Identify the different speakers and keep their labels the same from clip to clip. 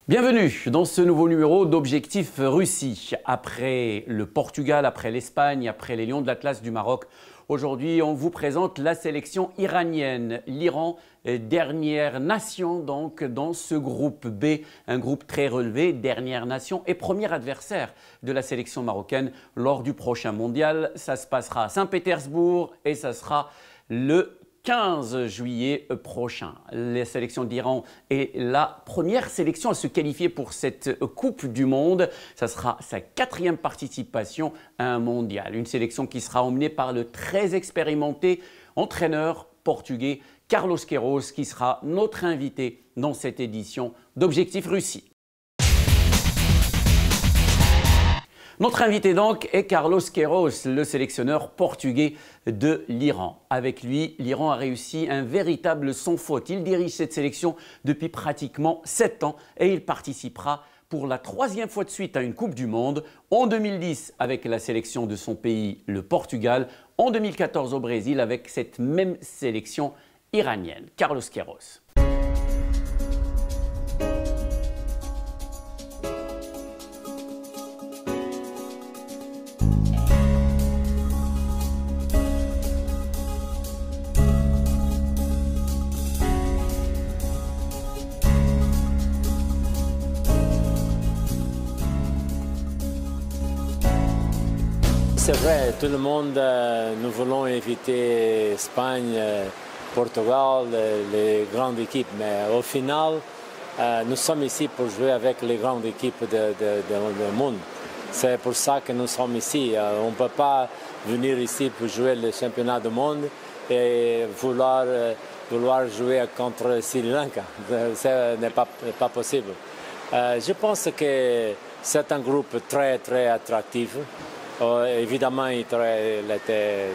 Speaker 1: Bienvenue dans ce nouveau numéro d'Objectif Russie. Après le Portugal, après l'Espagne, après les Lions de l'Atlas du Maroc, aujourd'hui on vous présente la sélection iranienne. L'Iran, dernière nation donc dans ce groupe B, un groupe très relevé, dernière nation et premier adversaire de la sélection marocaine lors du prochain mondial. Ça se passera à Saint-Pétersbourg et ça sera le 15 juillet prochain. La sélection d'Iran est la première sélection à se qualifier pour cette Coupe du Monde. Ça sera sa 4e participation à un mondial. Une sélection qui sera emmenée par le très expérimenté entraîneur portugais Carlos Queiroz qui sera notre invité dans cette édition d'Objectif Russie. Notre invité donc est Carlos Queiroz, le sélectionneur portugais de l'Iran. Avec lui, l'Iran a réussi un véritable sans faute. Il dirige cette sélection depuis pratiquement 7 ans et il participera pour la 3e fois de suite à une Coupe du Monde. En 2010 avec la sélection de son pays, le Portugal. En 2014 au Brésil avec cette même sélection iranienne. Carlos Queiroz.
Speaker 2: C'est vrai, tout le monde, nous voulons éviter Espagne, Portugal, les grandes équipes, mais au final, nous sommes ici pour jouer avec les grandes équipes du monde. C'est pour ça que nous sommes ici. On ne peut pas venir ici pour jouer le championnat du monde et vouloir jouer contre Sri Lanka. Ce n'est pas possible. Je pense que c'est un groupe très attractif. Évidemment, il est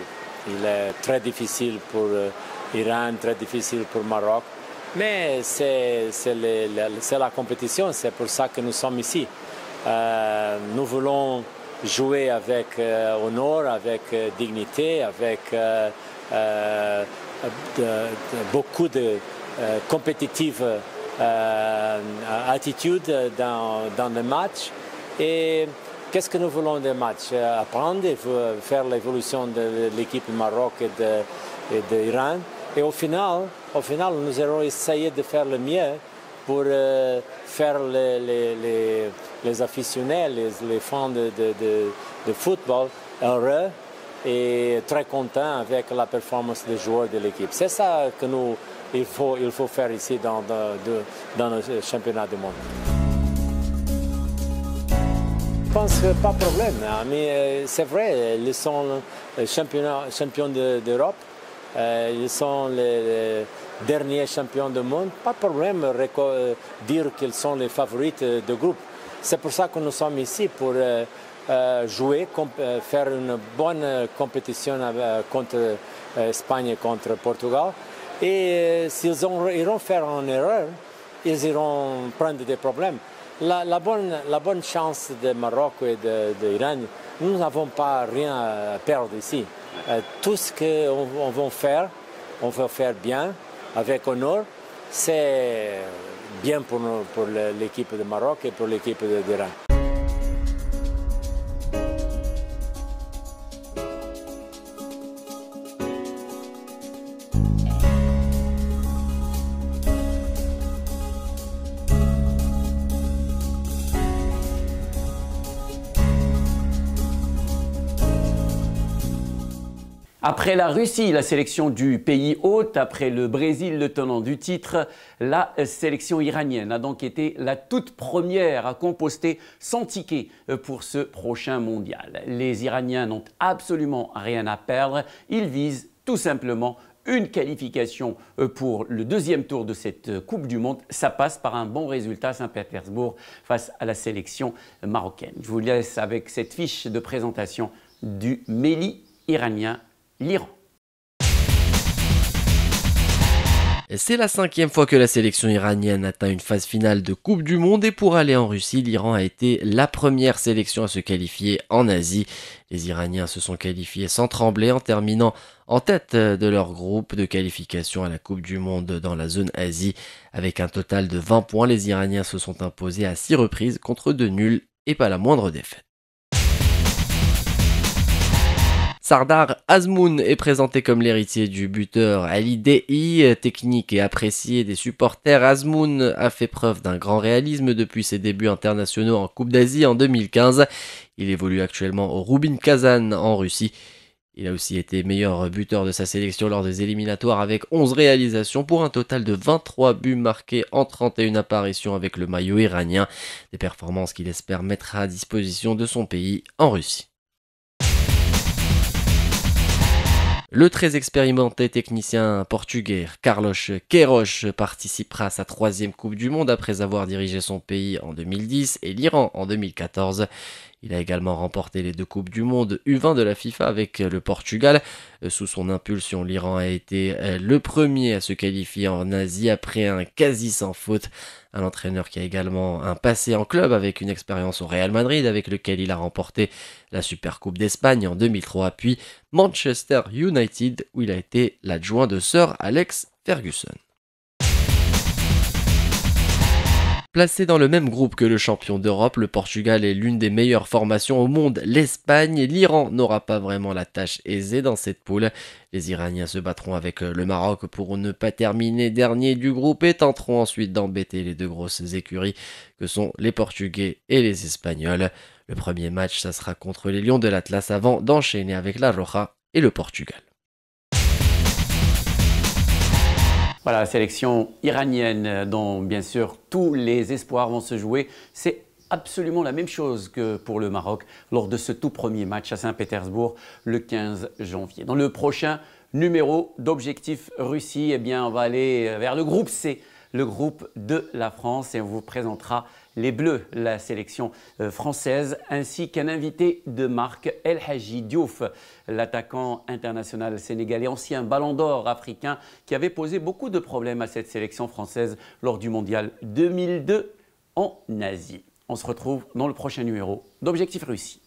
Speaker 2: très difficile pour l'Iran, très difficile pour le Maroc, mais c'est la compétition, c'est pour ça que nous sommes ici. Nous voulons jouer avec honneur, avec dignité, avec beaucoup de compétitive attitude dans le match. Et qu'est-ce que nous voulons des matchs? Apprendre, faire l'évolution de l'équipe du Maroc et de l'Iran. Et au final, nous allons essayer de faire le mieux pour faire les aficionés, les fans de football heureux et très contents avec la performance des joueurs de l'équipe. C'est ça qu'il faut faire ici dans le championnat du monde. Je pense que pas de problème, mais c'est vrai, ils sont champions d'Europe, ils sont les derniers champions du monde. Pas de problème dire qu'ils sont les favorites du groupe. C'est pour ça que nous sommes ici, pour jouer, faire une bonne compétition contre l'Espagne et contre le Portugal. Et s'ils iront faire une erreur, ils iront prendre des problèmes. La bonne chance du Maroc et de l'Iran, nous n'avons pas rien à perdre ici. Tout ce qu'on va faire, on va faire bien, avec honneur. C'est bien pour l'équipe du Maroc et pour l'équipe de l'Iran.
Speaker 1: Après la Russie, la sélection du pays hôte, après le Brésil, le tenant du titre, la sélection iranienne a donc été la toute première à composter son ticket pour ce prochain mondial. Les Iraniens n'ont absolument rien à perdre, ils visent tout simplement une qualification pour le 2e tour de cette Coupe du Monde. Ça passe par un bon résultat à Saint-Pétersbourg face à la sélection marocaine. Je vous laisse avec cette fiche de présentation du Méli iranien. L'Iran.
Speaker 3: C'est la 5e fois que la sélection iranienne atteint une phase finale de Coupe du Monde et pour aller en Russie, l'Iran a été la première sélection à se qualifier en Asie. Les Iraniens se sont qualifiés sans trembler en terminant en tête de leur groupe de qualification à la Coupe du Monde dans la zone Asie. Avec un total de 20 points, les Iraniens se sont imposés à 6 reprises contre 2 nuls et pas la moindre défaite. Sardar Azmoun est présenté comme l'héritier du buteur Ali Dei. Technique et apprécié des supporters, Azmoun a fait preuve d'un grand réalisme depuis ses débuts internationaux en Coupe d'Asie en 2015. Il évolue actuellement au Rubin Kazan en Russie. Il a aussi été meilleur buteur de sa sélection lors des éliminatoires avec 11 réalisations pour un total de 23 buts marqués en 31 apparitions avec le maillot iranien. Des performances qu'il espère mettre à disposition de son pays en Russie. Le très expérimenté technicien portugais Carlos Queiroz participera à sa 3e Coupe du Monde après avoir dirigé son pays en 2010 et l'Iran en 2014. Il a également remporté les 2 Coupes du Monde U20 de la FIFA avec le Portugal. Sous son impulsion, l'Iran a été le premier à se qualifier en Asie après un quasi sans faute. Un entraîneur qui a également un passé en club avec une expérience au Real Madrid avec lequel il a remporté la Supercoupe d'Espagne en 2003, puis Manchester United où il a été l'adjoint de Sir Alex Ferguson. Placé dans le même groupe que le champion d'Europe, le Portugal est l'une des meilleures formations au monde. L'Espagne, l'Iran n'aura pas vraiment la tâche aisée dans cette poule. Les Iraniens se battront avec le Maroc pour ne pas terminer dernier du groupe et tenteront ensuite d'embêter les 2 grosses écuries que sont les Portugais et les Espagnols. Le premier match, ça sera contre les Lions de l'Atlas avant d'enchaîner avec la Roja et le Portugal.
Speaker 1: Voilà, la sélection iranienne dont bien sûr tous les espoirs vont se jouer. C'est absolument la même chose que pour le Maroc lors de ce tout premier match à Saint-Pétersbourg le 15 janvier. Dans le prochain numéro d'Objectif Russie, eh bien, on va aller vers le groupe C, le groupe de la France, et on vous présentera les Bleus, la sélection française, ainsi qu'un invité de marque, El Hadji Diouf, l'attaquant international sénégalais, ancien ballon d'or africain, qui avait posé beaucoup de problèmes à cette sélection française lors du mondial 2002 en Asie. On se retrouve dans le prochain numéro d'Objectif Russie.